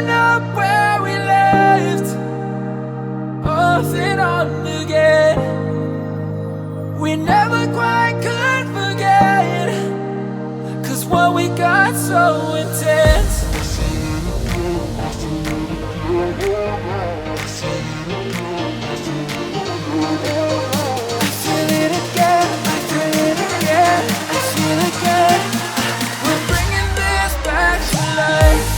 picking up where we left, off and on again. We never quite could forget, 'cause what we got so intense. I feel it again, I feel it again, I feel it again. We're bringing this back to life.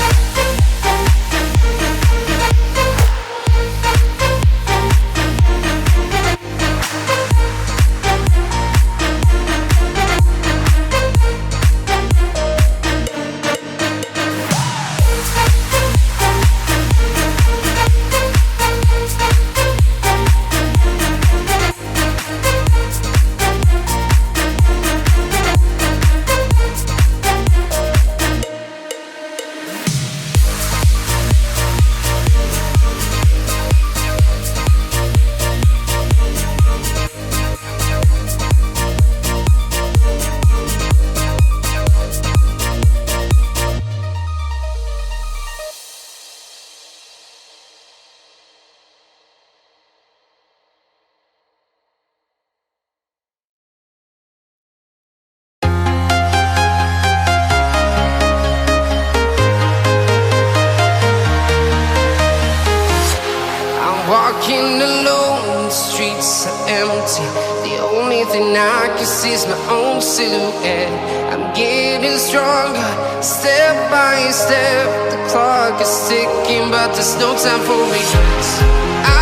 Walking alone, the streets are empty. The only thing I can see is my own silhouette. I'm getting stronger, step by step. The clock is ticking, but there's no time for regrets.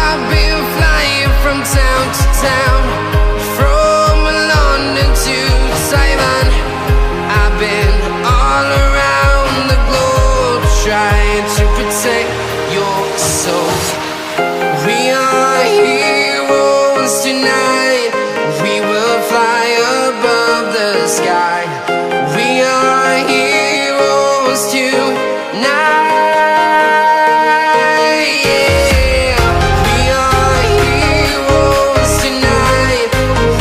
I've been flying from town to town, from London to Taiwan. I've been all around the globe, trying to protect your soul. We are heroes tonight. We will fly above the sky. We are heroes tonight. Yeah. We are heroes tonight.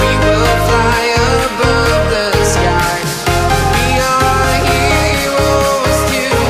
We will fly above the sky. We are heroes tonight.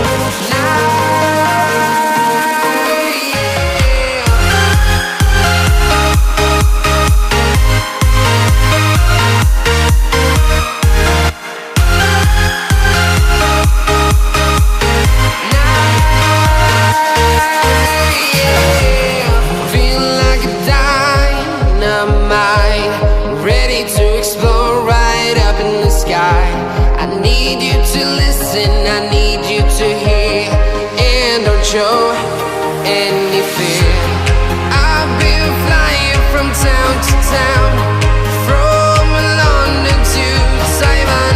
Show any fear. I've been flying from town to town, from London to Taiwan.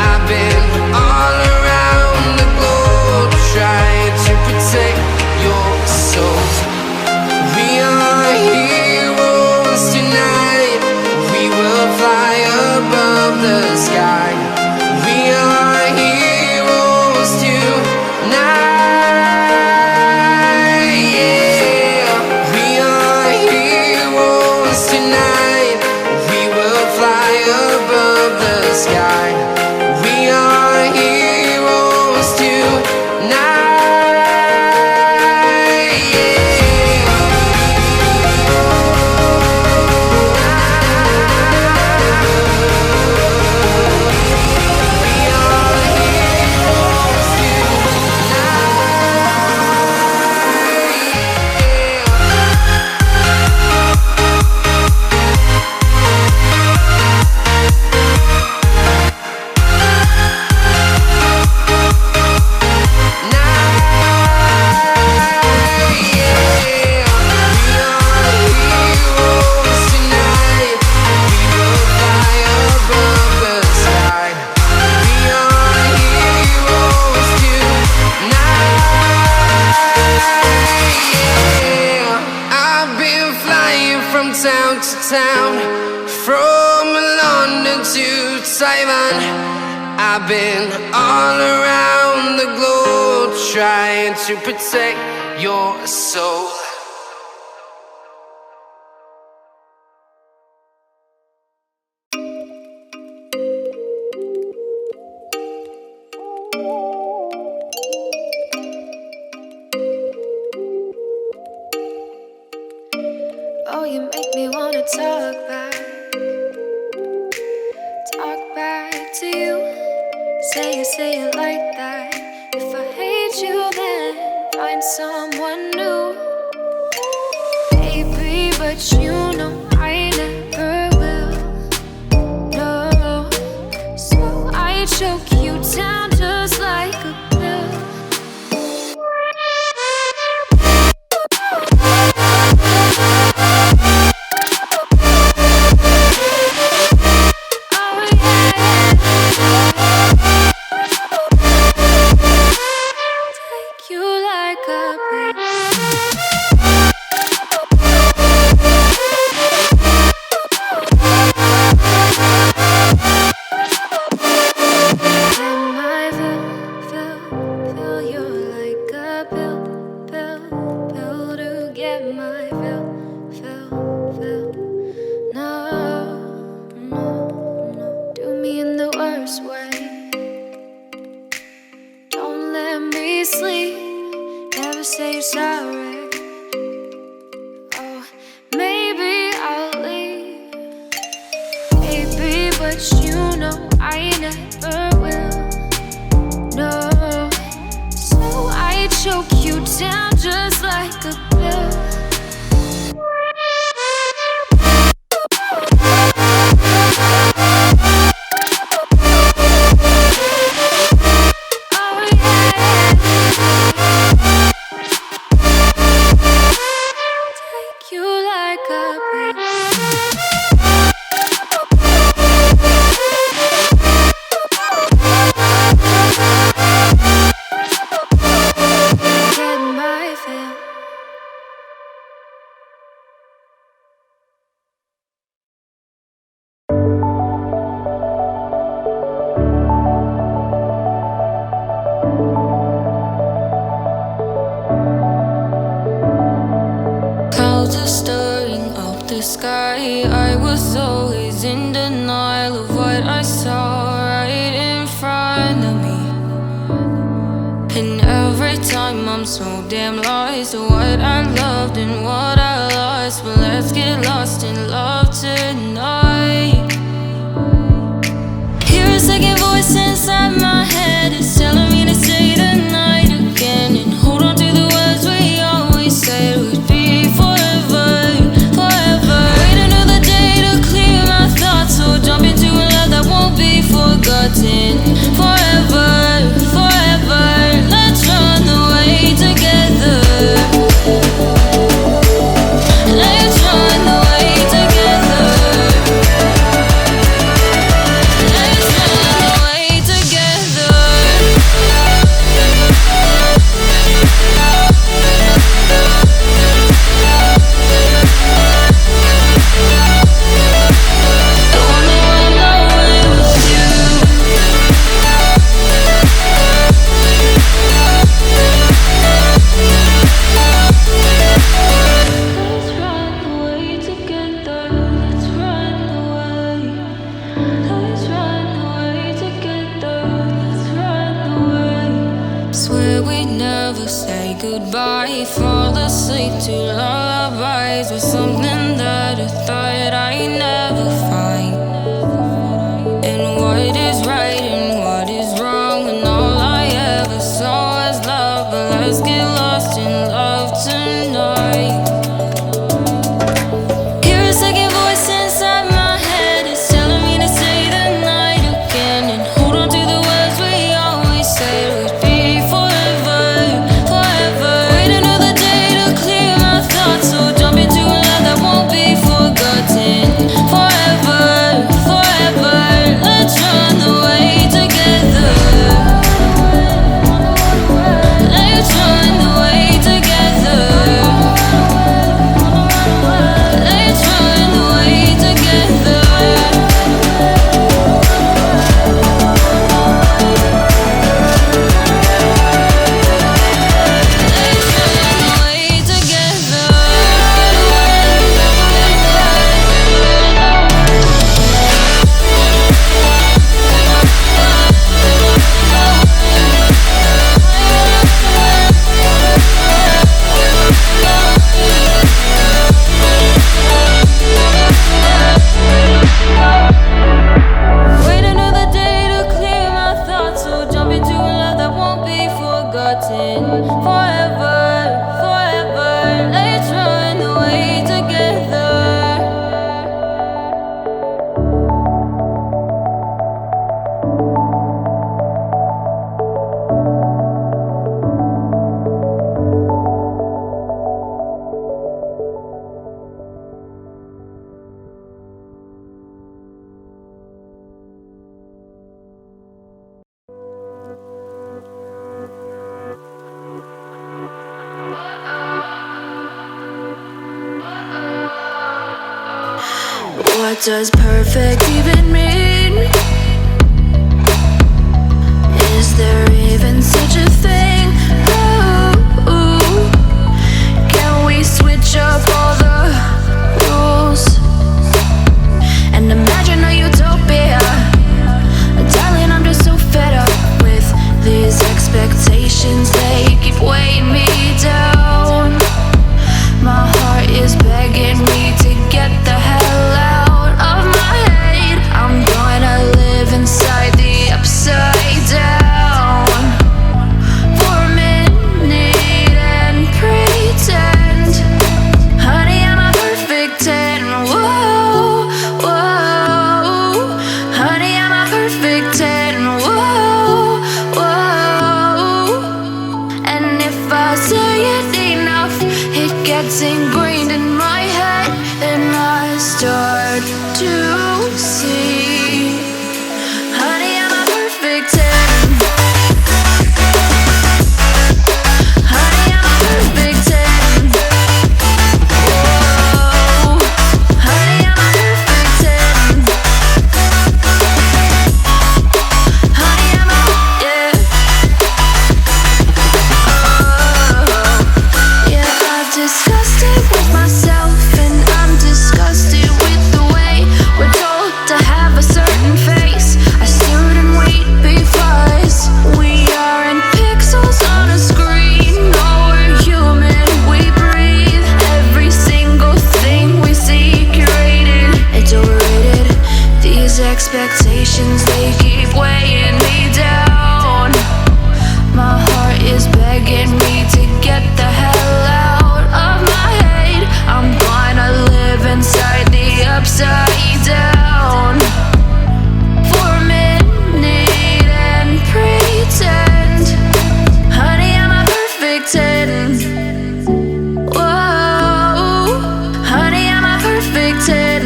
I've been all around the globe, trying to protect your soul. We are heroes tonight. We will fly above the sky. We are heroes tonight. Sky. We are heroes tonight. Yeah. We are heroes town to town, from London to Taiwan. I've been all around the globe, trying to protect your soul. Oh, you make me wanna talk back to you. Say it like that. If I hate you, then find someone new. Baby, but you know I never will. No, so I choke you down just like a pill. Forever What does perfect even mean? Is there even such a thing? Ooh, can we switch up all the rules and imagine a utopia? Darling, I'm just so fed up with these expectations. They keep weighing me down. My heart is begging me to get the hell out of my head. I'm gonna live inside the upside down for a minute and pretend, honey, I'm a perfect 10. Whoa, whoa, honey, I'm a perfect 10. Whoa, whoa, and if I say it enough, it gets ingrained in my head, and I start to see, honey, I'm a perfect 10. Honey, I'm a perfect 10. Whoa, honey, I'm a perfect 10. Honey, I'm a, yeah. Yeah, I've discussed it with myself, and I'm disgusted with the way we're told to have a certain face, a certain weight, because we aren't pixels on a screen. No, we're human, we breathe. Every single thing we see curated, it's overrated. These expectations, they keep weighing me down. My heart is begging me to get the hell out of my head. I'm gonna live inside the upside down for a minute and pretend, honey, I'm a perfect 10. Whoa, honey, I'm a perfect 10.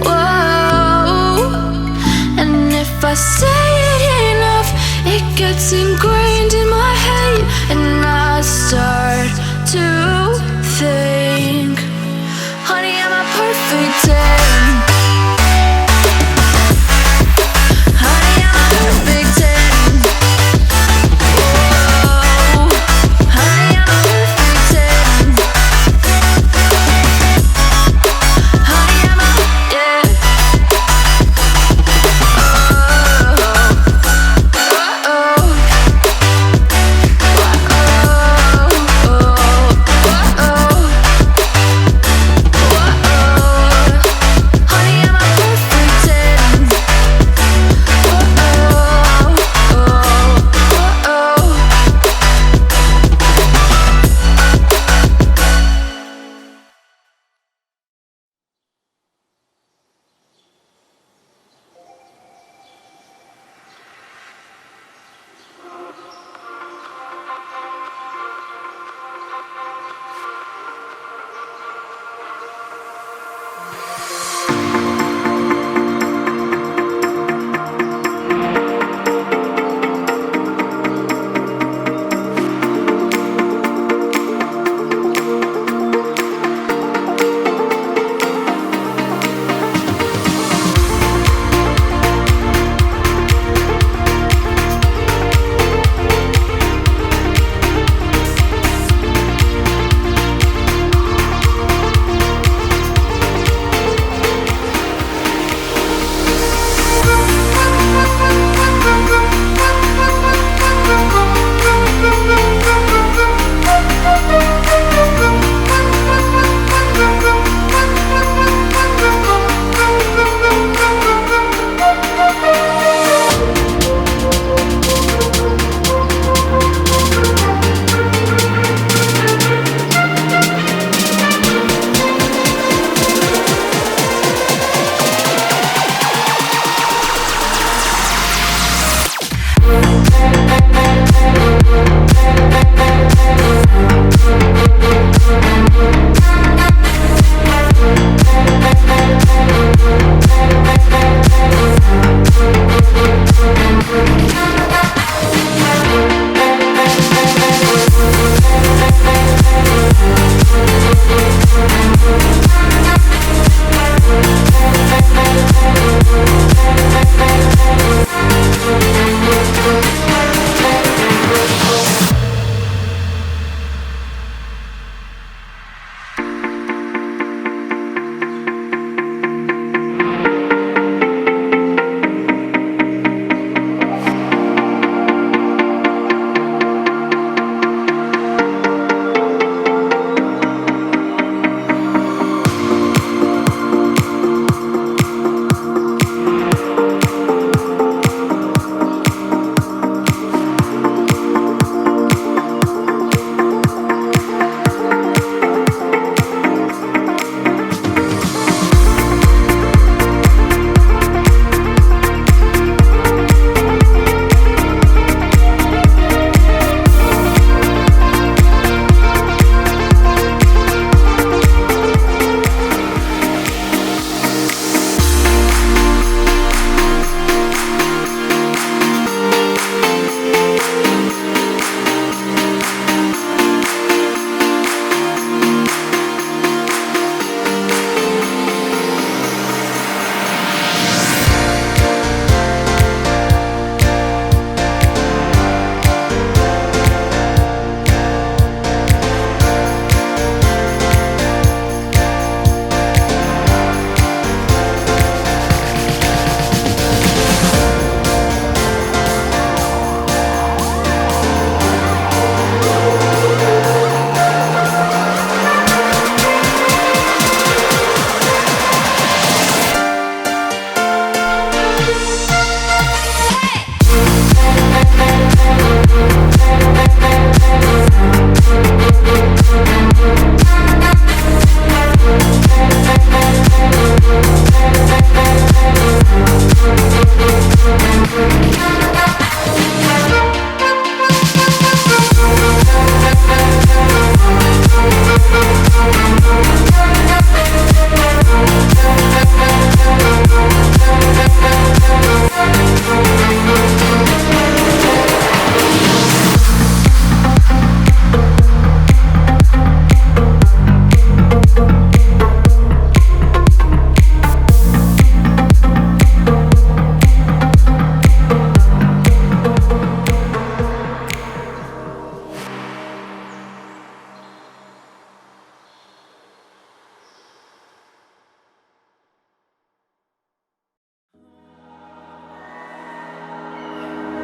Whoa, and if I say it enough, it gets ingrained in my head, and I start to think, honey, I'm a perfect 10. Honey, I'm a perfect 10. Whoa, honey, I'm a perfect 10. Honey, I'm a, yeah. Oh, oh, oh.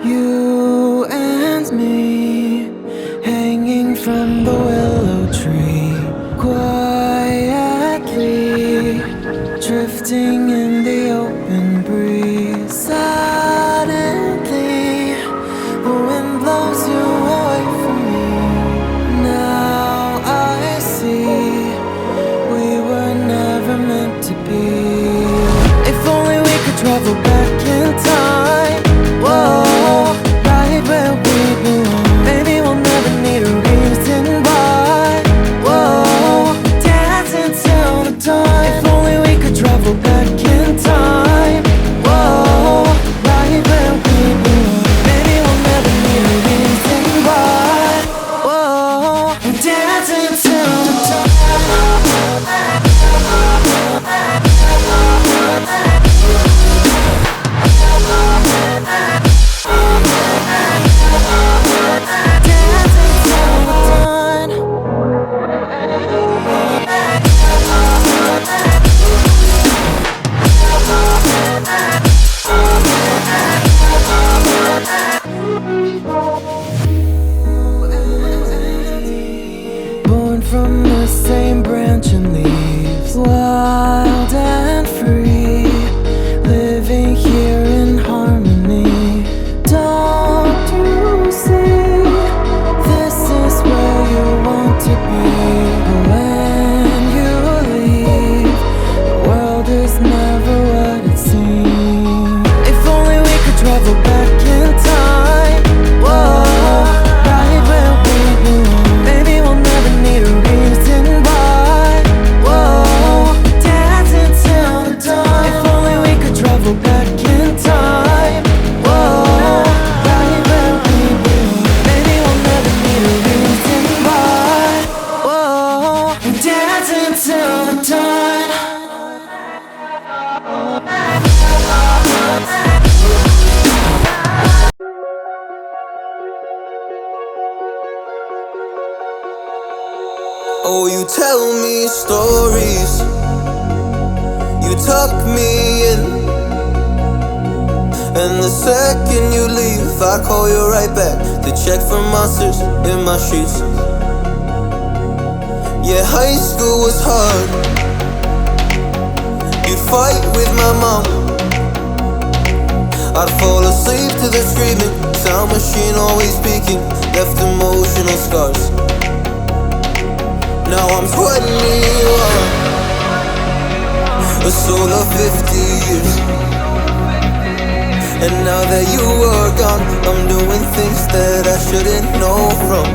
You and me, hanging from the willow tree, quietly drifting in the open breeze. Suddenly, the wind blows you away from me. Now I see we were never meant to be. If only we could travel back in time. Whoa, right where we belong. Maybe we'll never need a reason why. Whoa, dancing till the dawn. If only we could travel back in time. Whoa, right where we belong. Maybe we'll never need a reason why. Whoa, dancing till the dawn. Born from the same branch and leaves, wild and free, living here in harmony. Don't you see? This is where you want to be. But when you leave, the world is never what it seems. If only we could travel back in time. Whoa, right where we belong. Maybe we'll never need a reason why. Whoa, dancing till the dawn. If only we could travel back in time. Whoa, right where we belong. Maybe we'll never need a reason why. Whoa, dancing till the dawn. Oh, you tell me stories, you tuck me in, and the second you leave, I call you right back to check for monsters in my sheets. Yeah, high school was hard. You'd fight with my mom, I'd fall asleep to the screaming, sound machine always speaking, left emotional scars. Now I'm 21, a soul of 50 years. And now that you are gone, I'm doing things that I shouldn't know from.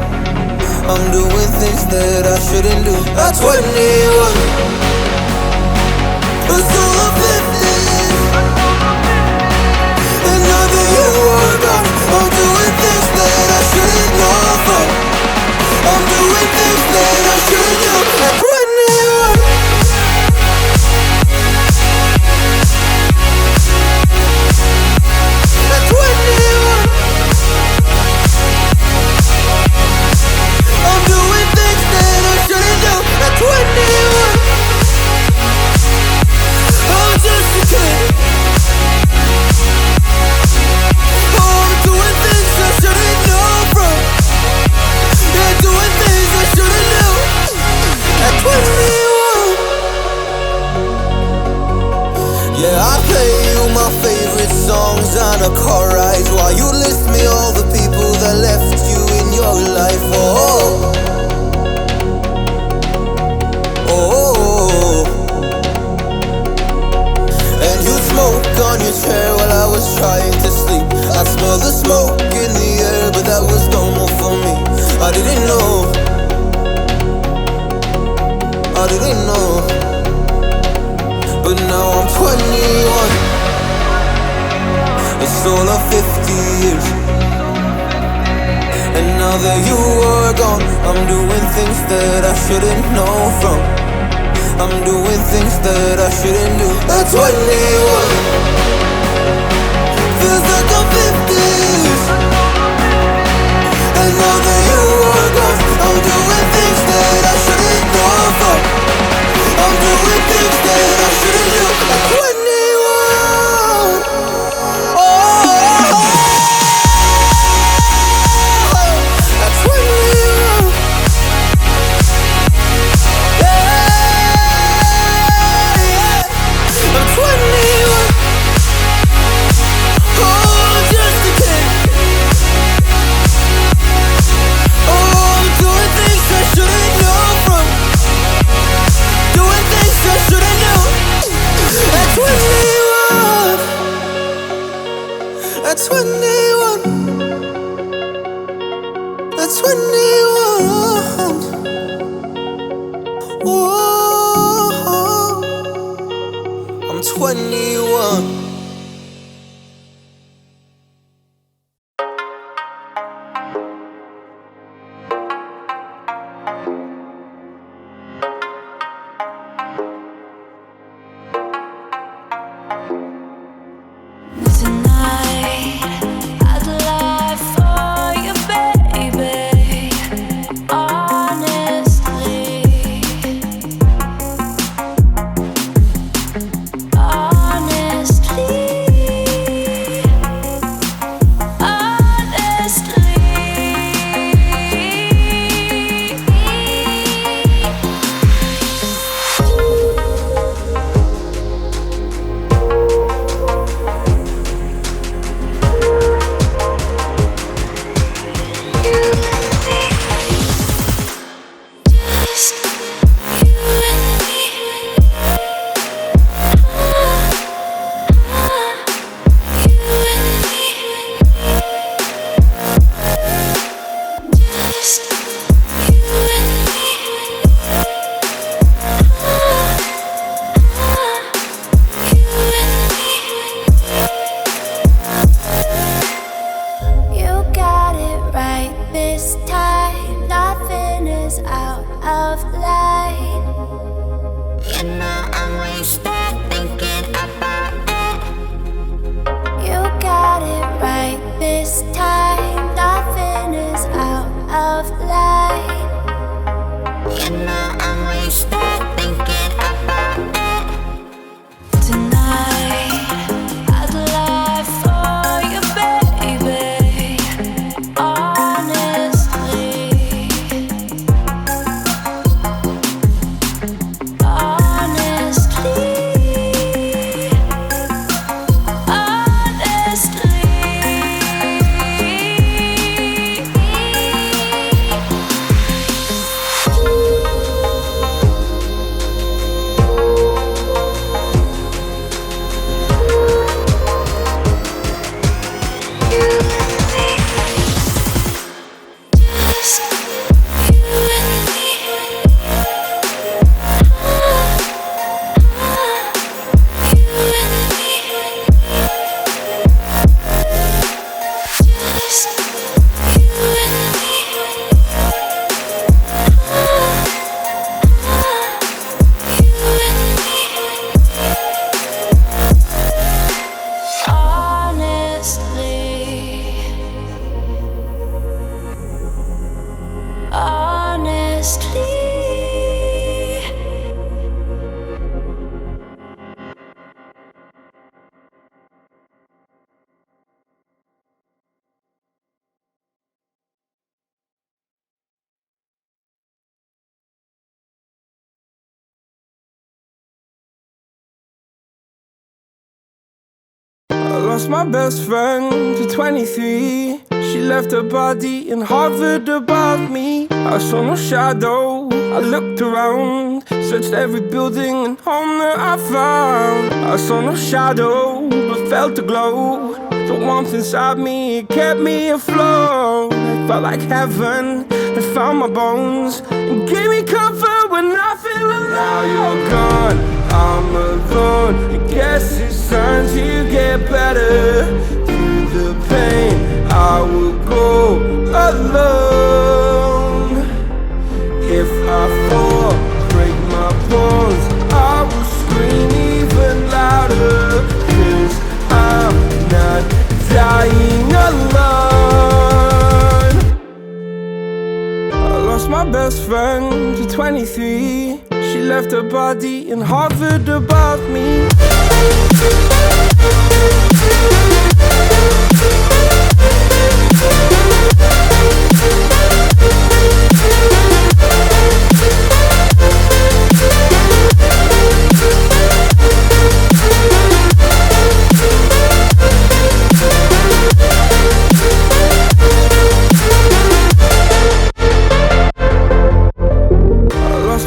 I'm doing things that I shouldn't do. At 21, a soul of 50 years. And now that you are gone, I'm doing things that I shouldn't know from. I'm doing things that I shouldn't do. At 21. At 21. I'm doing things that I shouldn't do. At 21. I'm just a kid. Oh, I'm doing things I shouldn't know from. Yeah, doing things I shouldn't know. At 21. Yeah, I play you my favorite songs on a car ride while you list me all the people that left you in your life. Oh, oh, oh. And you'd smoke on your chair while I was trying to sleep. I smell the smoke in the air, but that was normal for me. I didn't know, I didn't know. But now I'm 21, a soul of 50 years. And now that you are gone, I'm doing things that I shouldn't know from. I'm doing things that I shouldn't do. At 21, feels like I'm 50. And now that you are gone, I'm doing things that I shouldn't know from. I'm doing things that I shouldn't do. At 21. Oh, Lost my best friend to 23. She left her body and hovered above me. I saw no shadow, I looked around, searched every building and home that I found. I saw no shadow, but felt the glow. The warmth inside me, it kept me afloat. It felt like heaven had found my bones and gave me comfort when I feel alone. Now you're gone, I'm alone. I guess it's time to get better. Through the pain, I will go alone. If I fall, break my bones, I will scream even louder. 'Cause I'm not dying alone. I lost my best friend to 23. She left her body and hovered above me.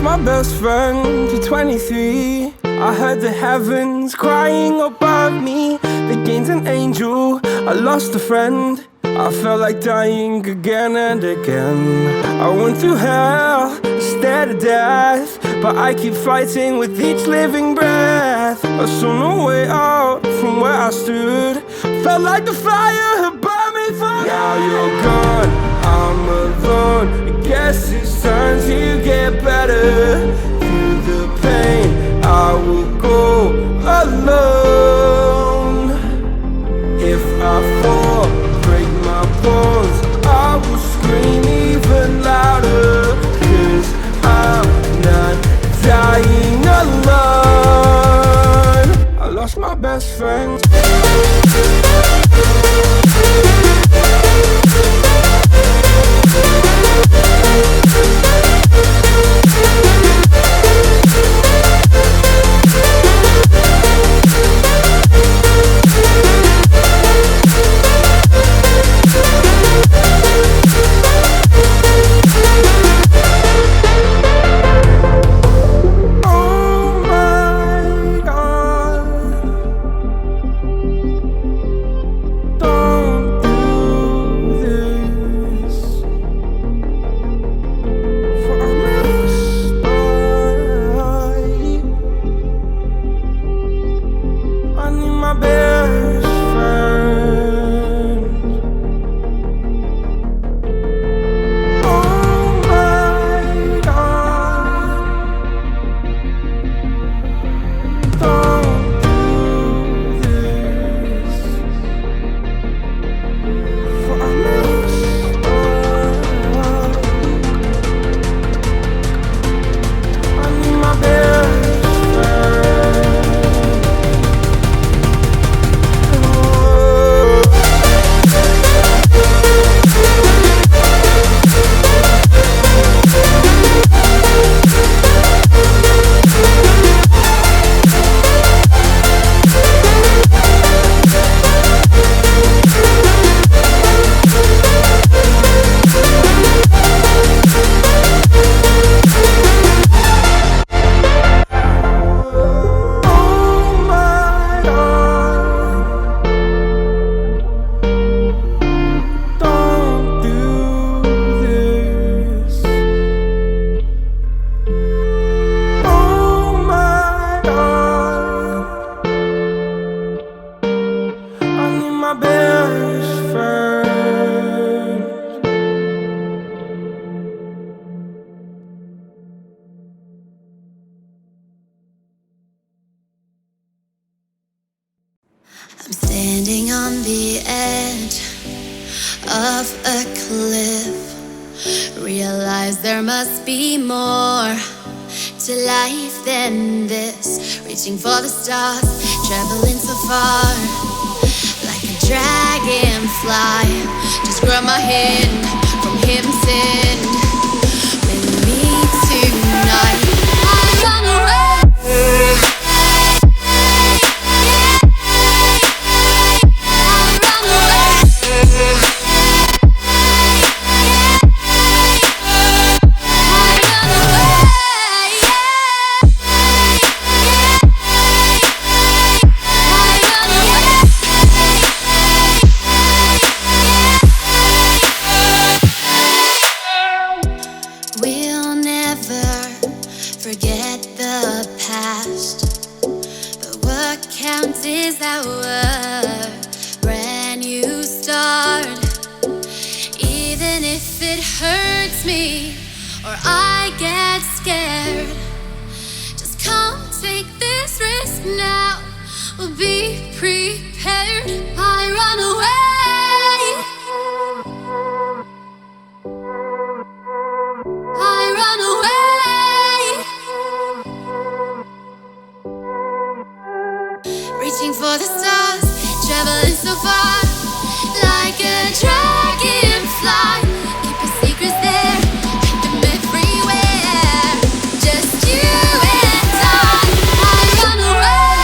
My best friend to 23. I heard the heavens crying above me. They gained an angel, I lost a friend. I felt like dying again and again. I went through hell, stared at death, but I keep fighting with each living breath. I saw no way out from where I stood. Felt like the fire had burned me for. Now you're gone, I'm alone. I guess it's time to get better. Through the pain, I will go alone. If I fall, break my bones, I will scream even louder. 'Cause I'm not dying alone. I lost my best friend. must be more to life than this. Reaching for the stars, traveling so far, like a dragonfly. Just grab my hand from heaven's end. With me tonight, I run away. We'll never forget the past, but what counts is our brand new start. Even if it hurts me or I get scared, just come take this risk now. We'll be prepared. I run away. I run away. Reaching for the stars, traveling so far, like a dragonfly. Keep your secrets there, keep them everywhere. Just you and I run away.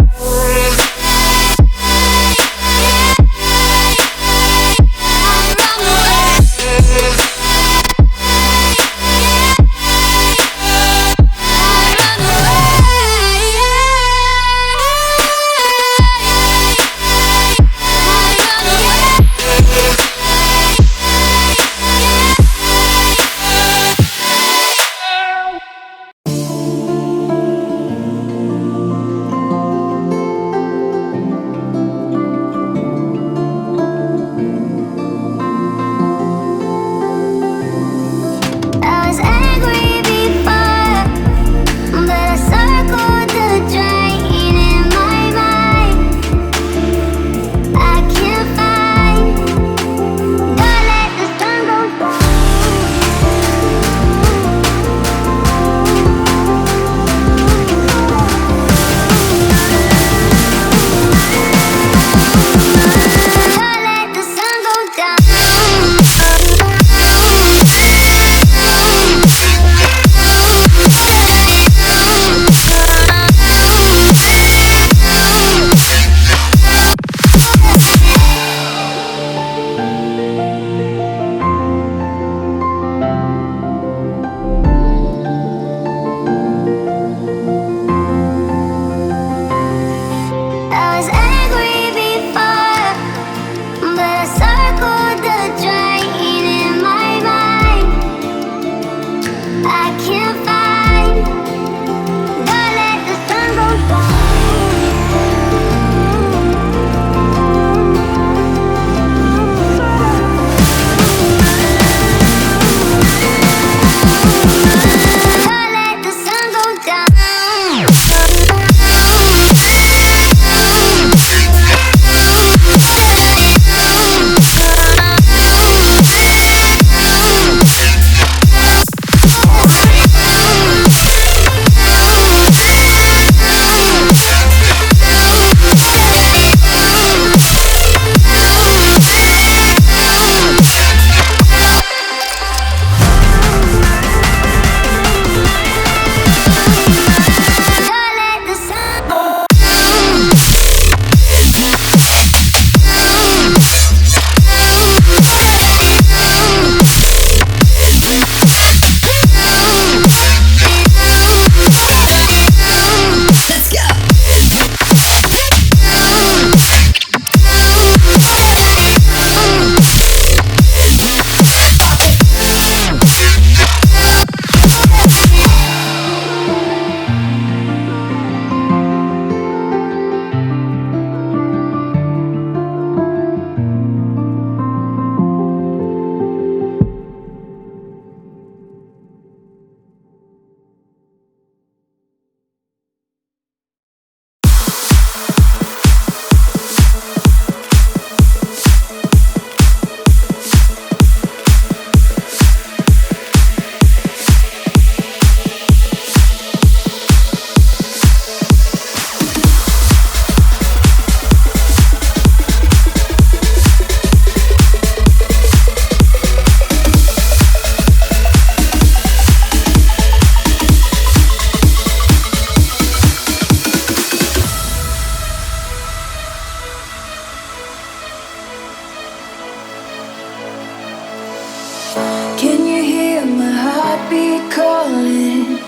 calling.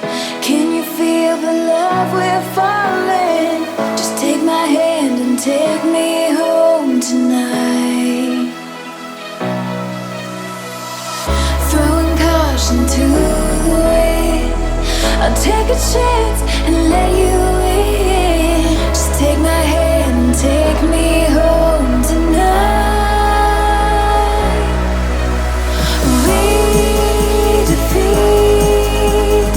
Can you feel the love we're falling? Just take my hand and take me home tonight. Throwing caution to the wind, I'll take a chance and let you in. Just take my hand and take me home tonight. We defeat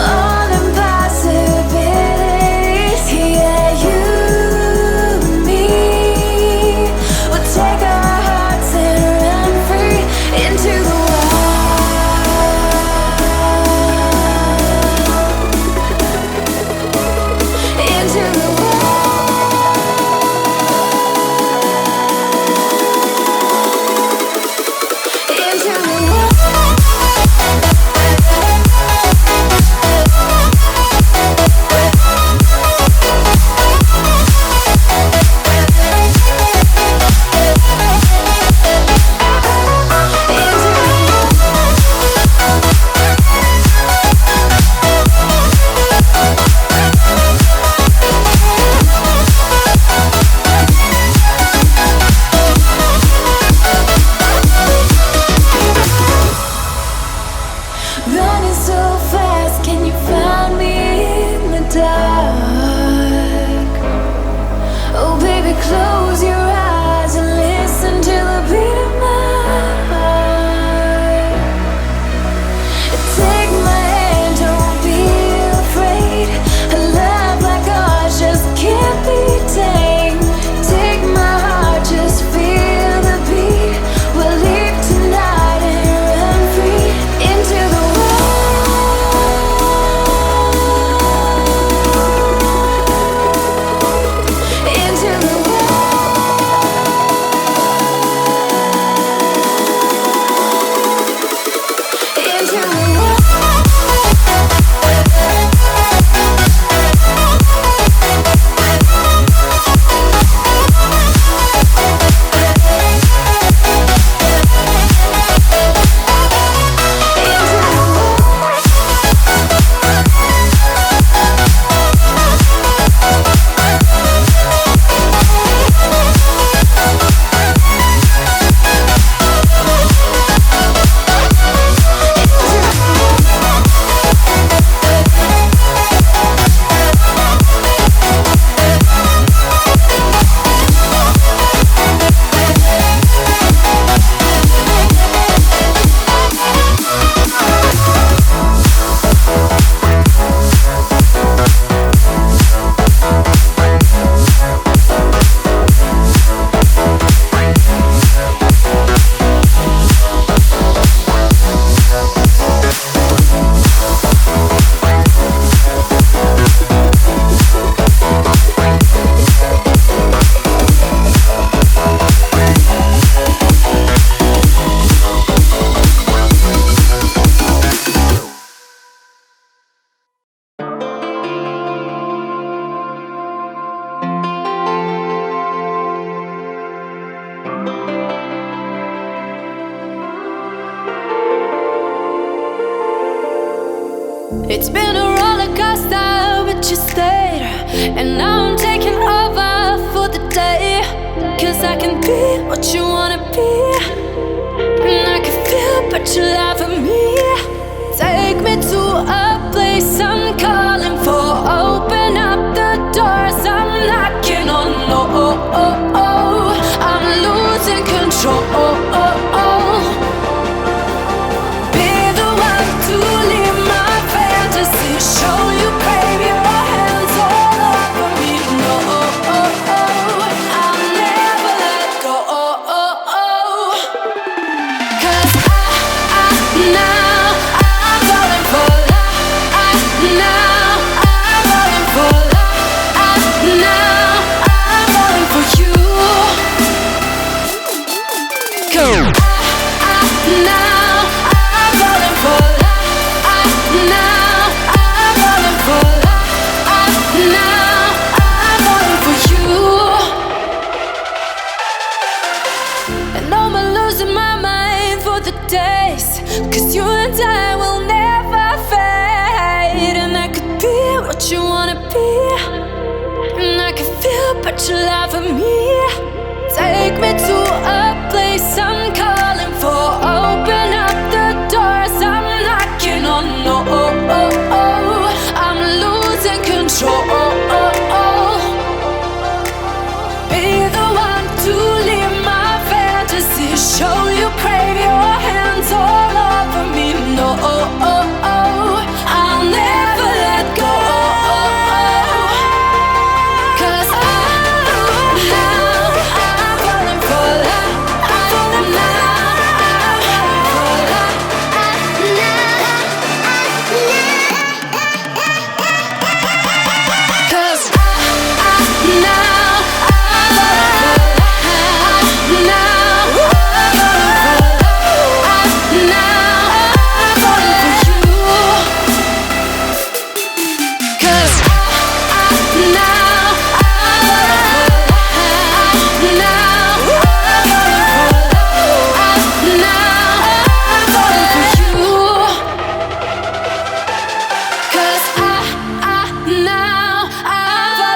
all impossibilities. Yeah, you and me will take our hearts and run free into the It's been a roller coaster, but you stayed. And now I'm taking over for the day. Cause I can be what you wanna be, and I can feel but you love for me. Take me to a place I'm calling for. Open up the doors I'm knocking on. I'm losing control. Show you, baby, your hands all over me. No, I'll never let go. 'Cause I now you laugh at me.